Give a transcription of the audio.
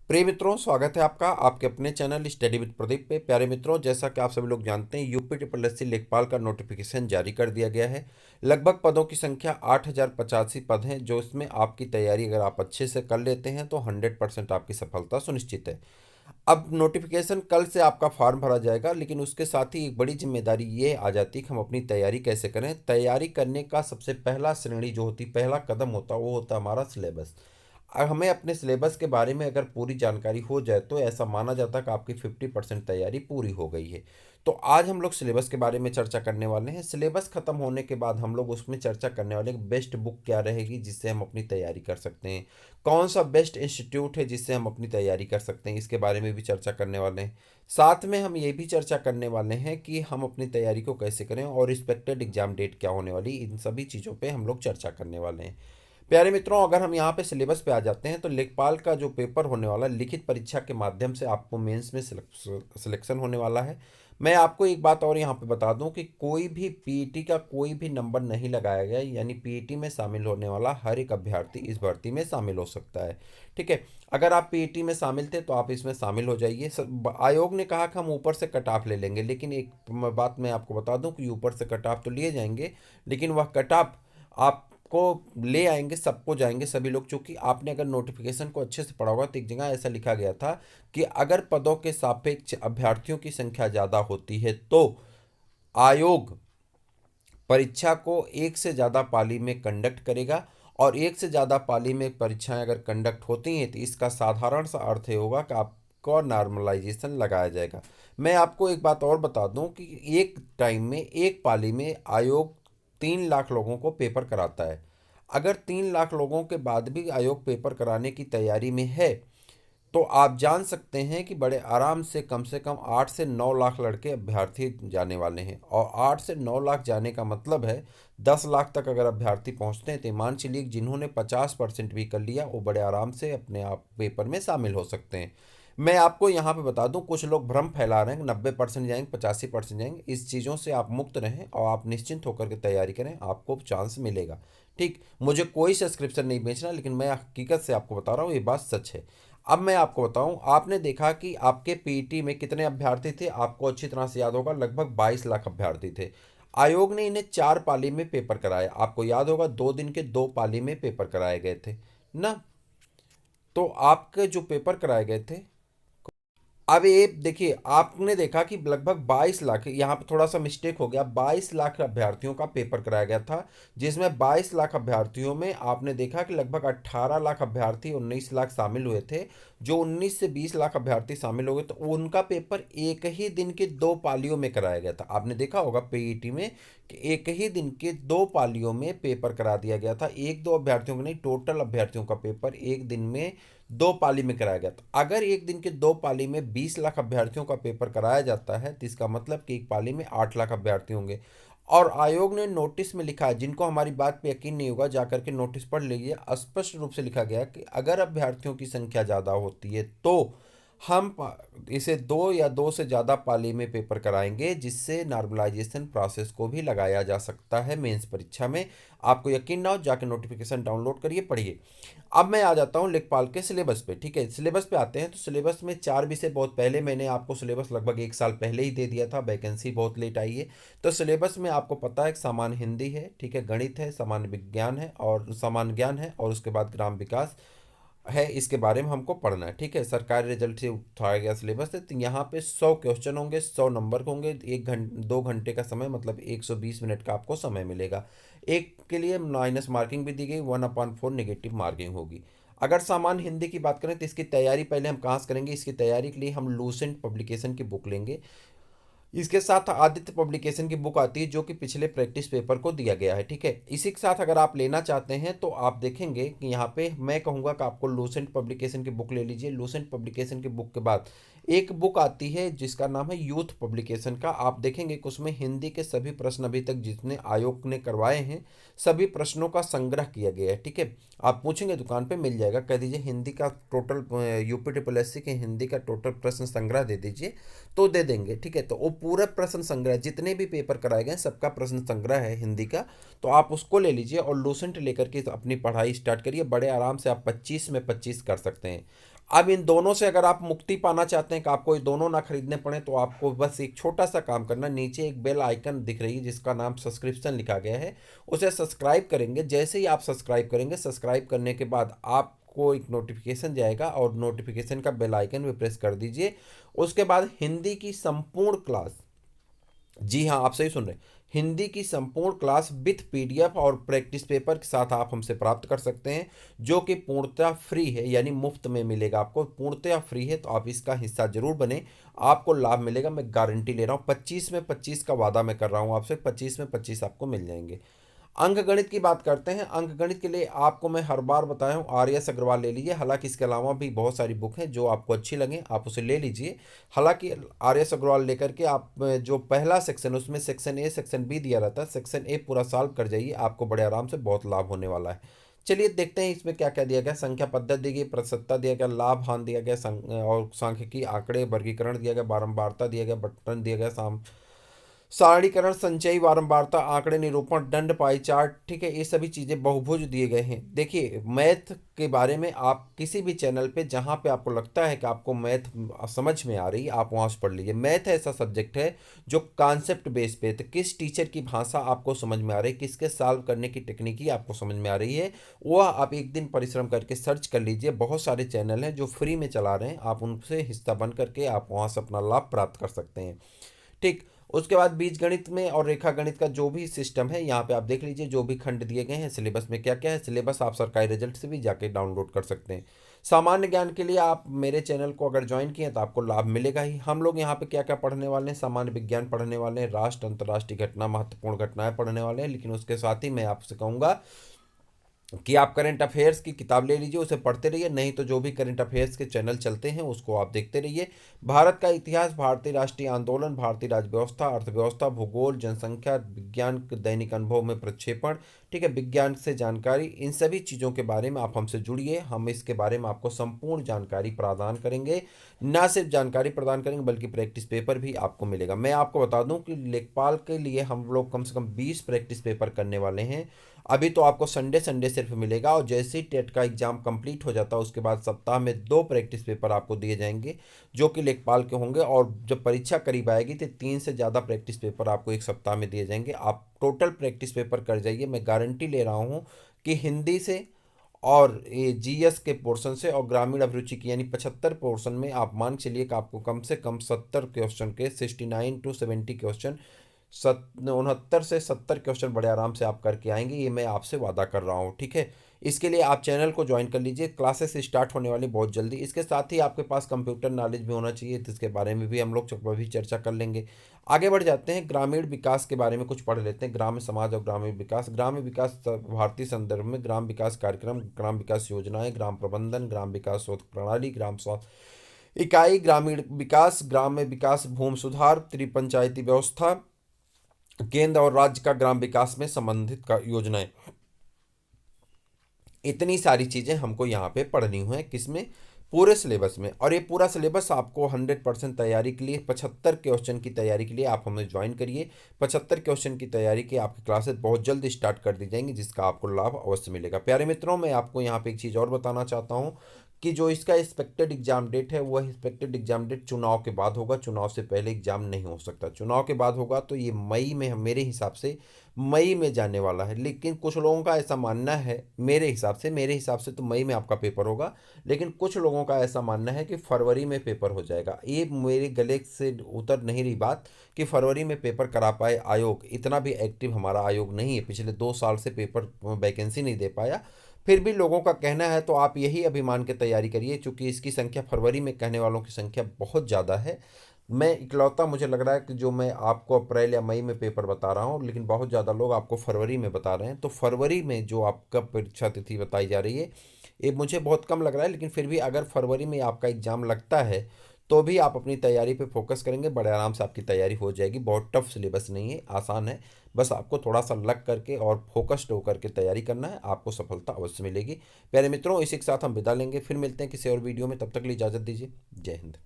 प्रिय मित्रों, स्वागत है आपका आपके अपने चैनल स्टडी विद प्रदीप पे। प्यारे मित्रों, जैसा कि आप सभी लोग जानते हैं, यूपी ट्रिपल एस सी लेखपाल का नोटिफिकेशन जारी कर दिया गया है। लगभग पदों की संख्या 8,085 पद हैं, जो इसमें आपकी तैयारी अगर आप अच्छे से कर लेते हैं तो 100% आपकी सफलता सुनिश्चित है। अब नोटिफिकेशन कल से आपका फॉर्म भरा जाएगा, लेकिन उसके साथ ही एक बड़ी जिम्मेदारी ये आ जाती है कि हम अपनी तैयारी कैसे करें। तैयारी करने का सबसे पहला श्रेणी जो होती, पहला कदम होता, वो होता हमारा सिलेबस। हमें अपने सिलेबस के बारे में अगर पूरी जानकारी हो जाए तो ऐसा माना जाता है कि आपकी 50% तैयारी पूरी हो गई है। तो आज हम लोग सिलेबस के बारे में चर्चा करने वाले हैं। सिलेबस खत्म होने के बाद हम लोग उसमें चर्चा करने वाले हैं बेस्ट बुक क्या रहेगी जिससे हम अपनी तैयारी कर सकते हैं, कौन सा बेस्ट इंस्टीट्यूट है जिससे हम अपनी तैयारी कर सकते हैं, इसके बारे में भी चर्चा करने वाले हैं। साथ में हम ये भी चर्चा करने वाले हैं कि हम अपनी तैयारी को कैसे करें और रिस्पेक्टेड एग्जाम डेट क्या होने वाली, इन सभी चीज़ों पे हम लोग चर्चा करने वाले हैं। प्यारे मित्रों, अगर हम यहाँ पे सिलेबस पे आ जाते हैं तो लेखपाल का जो पेपर होने वाला है, लिखित परीक्षा के माध्यम से आपको मेंस में सिलेक्शन होने वाला है। मैं आपको एक बात और यहाँ पे बता दूं कि कोई भी पीईटी का कोई भी नंबर नहीं लगाया गया, यानी पीईटी में शामिल होने वाला हर एक अभ्यर्थी इस भर्ती में शामिल हो सकता है। ठीक है, अगर आप पीईटी में शामिल थे तो आप इसमें शामिल हो जाइए। आयोग ने कहा कि हम ऊपर से कट ऑफ ले लेंगे, लेकिन एक बात मैं आपको बता दूं कि ऊपर से कट ऑफ तो लिए जाएंगे, लेकिन वह कट ऑफ आप को ले आएंगे, सबको जाएंगे सभी लोग। चूंकि आपने अगर नोटिफिकेशन को अच्छे से पढ़ा होगा तो एक जगह ऐसा लिखा गया था कि अगर पदों के सापेक्ष अभ्यर्थियों की संख्या ज़्यादा होती है तो आयोग परीक्षा को एक से ज़्यादा पाली में कंडक्ट करेगा। और एक से ज़्यादा पाली में परीक्षाएं अगर कंडक्ट होती हैं तो इसका साधारण सा अर्थ ये होगा कि आपको नॉर्मलाइजेशन लगाया जाएगा। मैं आपको एक बात और बता दूं कि एक टाइम में एक पाली में आयोग 3 लाख लोगों को पेपर कराता है। अगर 3 लाख लोगों के बाद भी आयोग पेपर कराने की तैयारी में है तो आप जान सकते हैं कि बड़े आराम से कम 8 से 9 लाख लड़के अभ्यर्थी जाने वाले हैं। और 8 से 9 लाख जाने का मतलब है 10 लाख तक अगर अभ्यर्थी पहुंचते हैं तो मान चलिए जिन्होंने 50% भी कर लिया वो बड़े आराम से अपने आप पेपर में शामिल हो सकते हैं। मैं आपको यहाँ पे बता दूं, कुछ लोग भ्रम फैला रहे हैं 90% जाएंगे, 85% जाएंगे। इस चीज़ों से आप मुक्त रहें और आप निश्चिंत होकर के तैयारी करें, आपको चांस मिलेगा। ठीक, मुझे कोई सब्सक्रिप्शन नहीं बेचना, लेकिन मैं हकीकत से आपको बता रहा हूँ, ये बात सच है। अब मैं आपको बताऊं, आपने देखा कि आपके पीईटी में कितने अभ्यर्थी थे, आपको अच्छी तरह से याद होगा, लगभग 22 लाख अभ्यर्थी थे। आयोग ने इन्हें 4 पाली में पेपर कराए, आपको याद होगा 2 दिन के 2 पाली में पेपर कराए गए थे ना। तो आपके जो पेपर कराए गए थे, अब ये देखिए, आपने देखा कि लगभग 22 लाख, यहाँ पे थोड़ा सा मिस्टेक हो गया, 22 लाख अभ्यर्थियों का पेपर कराया गया था। जिसमें 22 लाख अभ्यर्थियों में आपने देखा कि लगभग 18 लाख अभ्यर्थी, 19 लाख शामिल हुए थे। जो 19 से 20 लाख अभ्यर्थी शामिल हो गए तो उनका पेपर एक ही दिन के 2 पालियों में कराया गया था। आपने देखा होगा पीईटी में कि एक ही दिन के 2 पालियों में पेपर करा दिया गया था, एक दो अभ्यर्थियों का नहीं, टोटल अभ्यर्थियों का पेपर एक दिन में 2 पाली में कराया गया था। अगर एक दिन के 2 पाली में 20 लाख अभ्यर्थियों का पेपर कराया जाता है तो इसका मतलब कि एक पाली में 8 लाख अभ्यर्थी होंगे। और आयोग ने नोटिस में लिखा है, जिनको हमारी बात पे यकीन नहीं होगा जाकर के नोटिस पढ़ लीजिए, स्पष्ट रूप से लिखा गया है कि अगर अभ्यर्थियों की संख्या ज़्यादा होती है तो हम इसे 2 या 2 से ज़्यादा पाली में पेपर कराएंगे, जिससे नॉर्मलाइजेशन प्रोसेस को भी लगाया जा सकता है मेंस परीक्षा में। आपको यकीन ना हो, जाके नोटिफिकेशन डाउनलोड करिए, पढ़िए। अब मैं आ जाता हूँ लेखपाल के सिलेबस पे। ठीक है, सिलेबस पे आते हैं तो सिलेबस में 4 विषय, बहुत पहले मैंने आपको सिलेबस लगभग 1 साल पहले ही दे दिया था, वैकेंसी बहुत लेट आई है। तो सिलेबस में आपको पता है कि सामान्य हिंदी है, ठीक है, गणित है, सामान्य विज्ञान है और सामान्य ज्ञान है, और उसके बाद ग्राम विकास है। इसके बारे में हमको पढ़ना है। ठीक है, सरकारी रिजल्ट से उठाया गया सिलेबस है। तो यहाँ पे 100 क्वेश्चन होंगे, 100 नंबर होंगे, 1 घंटे 2 घंटे का समय, मतलब 120 मिनट का आपको समय मिलेगा। एक के लिए माइनस मार्किंग भी दी गई, 1/4 नेगेटिव मार्किंग होगी। अगर सामान्य हिंदी की बात करें तो इसकी तैयारी पहले हम कहाँ से करेंगे, इसकी तैयारी के लिए हम लूसेंट पब्लिकेशन की बुक लेंगे। इसके साथ आदित्य पब्लिकेशन की बुक आती है जो कि पिछले प्रैक्टिस पेपर को दिया गया है। ठीक है, इसी के साथ अगर आप लेना चाहते हैं तो आप देखेंगे कि यहाँ पे मैं कहूँगा कि आपको लूसेंट पब्लिकेशन की बुक ले लीजिए। लूसेंट पब्लिकेशन की बुक के बाद एक बुक आती है जिसका नाम है यूथ पब्लिकेशन का। आप देखेंगे कि उसमें हिंदी के सभी प्रश्न अभी तक जितने आयोग ने करवाए हैं, सभी प्रश्नों का संग्रह किया गया है। ठीक है, आप पूछेंगे दुकान पे मिल जाएगा, कह दीजिए हिंदी का total, UP triple S C के हिंदी का टोटल प्रश्न संग्रह दे दीजिए तो दे देंगे। ठीक है, तो वो पूरा प्रश्न संग्रह, जितने भी पेपर कराए गए सबका प्रश्न संग्रह है हिंदी का, तो आप उसको ले लीजिए और लूसेंट लेकर के अपनी पढ़ाई स्टार्ट करिए। बड़े आराम से आप 25 में 25 कर सकते हैं। अब इन दोनों से अगर आप मुक्ति पाना चाहते हैं कि आपको ये दोनों ना खरीदने पड़े, तो आपको बस एक छोटा सा काम करना, नीचे एक बेल आइकन दिख रही है जिसका नाम सब्सक्रिप्शन लिखा गया है, उसे सब्सक्राइब करेंगे। जैसे ही आप सब्सक्राइब करेंगे, सब्सक्राइब करने के बाद आपको एक नोटिफिकेशन जाएगा और नोटिफिकेशन का बेल आइकन भी प्रेस कर दीजिए। उसके बाद हिंदी की संपूर्ण क्लास, जी हाँ, आप सही सुन रहे हैं, हिंदी की संपूर्ण क्लास विथ पीडीएफ और प्रैक्टिस पेपर के साथ आप हमसे प्राप्त कर सकते हैं, जो कि पूर्णतः फ्री है, यानी मुफ्त में मिलेगा आपको, पूर्णतः फ्री है। तो आप इसका हिस्सा जरूर बने, आपको लाभ मिलेगा, मैं गारंटी ले रहा हूँ। 25 में 25 का वादा मैं कर रहा हूँ आपसे, 25 में 25 आपको मिल जाएंगे। अंक गणित की बात करते हैं। अंक गणित के लिए आपको मैं हर बार बताया हूँ, आर एस अग्रवाल ले लीजिए। हालांकि इसके अलावा भी बहुत सारी बुक हैं, जो आपको अच्छी लगे आप उसे ले लीजिए। हालांकि आर एस अग्रवाल लेकर के आप जो पहला सेक्शन, उसमें सेक्शन ए सेक्शन बी दिया रहता है, सेक्शन ए पूरा सॉल्व कर जाइए, आपको बड़े आराम से बहुत लाभ होने वाला है। चलिए देखते हैं इसमें क्या क्या दिया गया। संख्या पद्धति दी गई, प्रतिशतता दिया गया, लाभ हानि दिया गया, और सांख्यिकी आंकड़े वर्गीकरण दिया गया, बारंबारता दिया गया, बंटन दिया गया, सारणीकरण, संचयी, बारंबारता, आंकड़े, निरूपण, दंड, पाई चार्ट, ठीक है, ये सभी चीज़ें बहुभुज दिए गए हैं। देखिए मैथ के बारे में आप किसी भी चैनल पे जहाँ पे आपको लगता है कि आपको मैथ समझ में आ रही है, आप वहाँ से पढ़ लीजिए। मैथ ऐसा सब्जेक्ट है जो कॉन्सेप्ट बेस पे, तो किस टीचर की भाषा आपको समझ में आ रही है, किसके सॉल्व करने की टेक्निक आपको समझ में आ रही है, वह आप एक दिन परिश्रम करके सर्च कर लीजिए। बहुत सारे चैनल हैं जो फ्री में चला रहे हैं, आप उनसे हिस्सा बन करके आप वहाँ से अपना लाभ प्राप्त कर सकते हैं। ठीक। उसके बाद बीज गणित में और रेखा गणित का जो भी सिस्टम है, यहाँ पे आप देख लीजिए जो भी खंड दिए गए हैं, सिलेबस में क्या क्या है। सिलेबस आप सरकारी रिजल्ट से भी जाके डाउनलोड कर सकते हैं। सामान्य ज्ञान के लिए आप मेरे चैनल को अगर ज्वाइन किए तो आपको लाभ मिलेगा ही। हम लोग यहाँ पे क्या क्या पढ़ने वाले हैं, सामान्य विज्ञान पढ़ने वाले हैं, राष्ट्र अंतर्राष्ट्रीय घटना, महत्वपूर्ण घटनाएं पढ़ने वाले हैं। लेकिन उसके साथ ही मैं आपसे कहूँगा कि आप करंट अफेयर्स की किताब ले लीजिए, उसे पढ़ते रहिए, नहीं तो जो भी करंट अफेयर्स के चैनल चलते हैं उसको आप देखते रहिए। भारत का इतिहास, भारतीय राष्ट्रीय आंदोलन, भारतीय राज्य व्यवस्था, अर्थव्यवस्था, भूगोल, जनसंख्या विज्ञान, दैनिक अनुभव में प्रक्षेपण, ठीक है, विज्ञान से जानकारी, इन सभी चीज़ों के बारे में आप हमसे जुड़िए। हम इसके बारे में आपको संपूर्ण जानकारी प्रदान करेंगे। ना सिर्फ जानकारी प्रदान करेंगे बल्कि प्रैक्टिस पेपर भी आपको मिलेगा। मैं आपको बता दूं कि लेखपाल के लिए हम लोग कम से कम 20 प्रैक्टिस पेपर करने वाले हैं। अभी तो आपको संडे संडे सिर्फ मिलेगा, और जैसे ही टेट का एग्जाम कंप्लीट हो जाता है उसके बाद सप्ताह में 2 प्रैक्टिस पेपर आपको दिए जाएंगे, जो कि लेखपाल के होंगे। और जब परीक्षा करीब आएगी तो 3 से ज़्यादा प्रैक्टिस पेपर आपको एक सप्ताह में दिए जाएंगे। आप टोटल प्रैक्टिस पेपर कर जाइए, मैं गारंटी ले रहा हूँ कि हिंदी से और ये जीएस के पोर्शन से और ग्रामीण अभिरुचि की यानी 75 पोर्शन में आप मान चलिए कि आपको कम से कम 70 क्वेश्चन के 69 to 70 क्वेश्चन, 69 से 70 क्वेश्चन बड़े आराम से आप करके आएंगे, ये मैं आपसे वादा कर रहा हूँ। ठीक है, इसके लिए आप चैनल को ज्वाइन कर लीजिए, क्लासेस स्टार्ट होने वाली बहुत जल्दी। इसके साथ ही आपके पास कंप्यूटर नॉलेज भी होना चाहिए, तो इसके बारे में भी हम लोग भी चर्चा कर लेंगे। आगे बढ़ जाते हैं, ग्रामीण विकास के बारे में कुछ पढ़ लेते हैं। ग्राम्य समाज और ग्रामीण विकास। ग्राम्य विकास भारतीय संदर्भ में ग्राम विकास कार्यक्रम, ग्राम विकास योजनाएं, ग्राम प्रबंधन, ग्राम विकास शोध प्रणाली, ग्राम स्वास्थ्य इकाई, ग्रामीण विकास, ग्राम में विकास, भूमि सुधार, त्रिपंचायती व्यवस्था, केंद्र और राज्य का ग्राम विकास में संबंधित का योजनाएं, इतनी सारी चीज़ें हमको यहाँ पे पढ़नी हुई है, किसमें, पूरे सिलेबस में। और ये पूरा सिलेबस आपको 100% तैयारी के लिए, 75 क्वेश्चन की तैयारी के लिए आप हमें ज्वाइन करिए। 75 क्वेश्चन की तैयारी की आपकी क्लासेस बहुत जल्द स्टार्ट कर दी जाएंगी, जिसका आपको लाभ अवश्य मिलेगा। प्यारे मित्रों, मैं आपको यहाँ पे एक चीज़ और बताना चाहता हूँ कि जो इसका एक्सपेक्टेड एग्जाम डेट है, वह एक्सपेक्टेड एग्जाम डेट चुनाव के बाद होगा। चुनाव से पहले एग्जाम नहीं हो सकता। चुनाव के बाद होगा तो ये मई में, मेरे हिसाब से मई में जाने वाला है। लेकिन कुछ लोगों का ऐसा मानना है, मेरे हिसाब से तो मई में आपका पेपर होगा, लेकिन कुछ लोगों का ऐसा मानना है कि फरवरी में पेपर हो जाएगा। ये मेरे गले से उतर नहीं रही बात कि फरवरी में पेपर करा पाए आयोग, इतना भी एक्टिव हमारा आयोग नहीं है, पिछले 2 साल से पेपर वैकेंसी नहीं दे पाया। फिर भी लोगों का कहना है, तो आप यही अभिमान की तैयारी करिए, क्योंकि इसकी संख्या फरवरी में कहने वालों की संख्या बहुत ज़्यादा है। मैं इकलौता मुझे लग रहा है कि जो मैं आपको अप्रैल या मई में पेपर बता रहा हूँ, लेकिन बहुत ज़्यादा लोग आपको फरवरी में बता रहे हैं। तो फरवरी में जो आपका परीक्षा तिथि बताई जा रही है, ये मुझे बहुत कम लग रहा है। लेकिन फिर भी अगर फरवरी में आपका एग्ज़ाम लगता है तो भी आप अपनी तैयारी पे फोकस करेंगे, बड़े आराम से आपकी तैयारी हो जाएगी। बहुत टफ सिलेबस नहीं है, आसान है। बस आपको थोड़ा सा लग करके और फोकस्ड होकर के तैयारी करना है, आपको सफलता अवश्य मिलेगी। प्यारे मित्रों, इसी के साथ हम विदा लेंगे, फिर मिलते हैं किसी और वीडियो में। तब तक के लिए इजाज़त दीजिए। जय हिंद।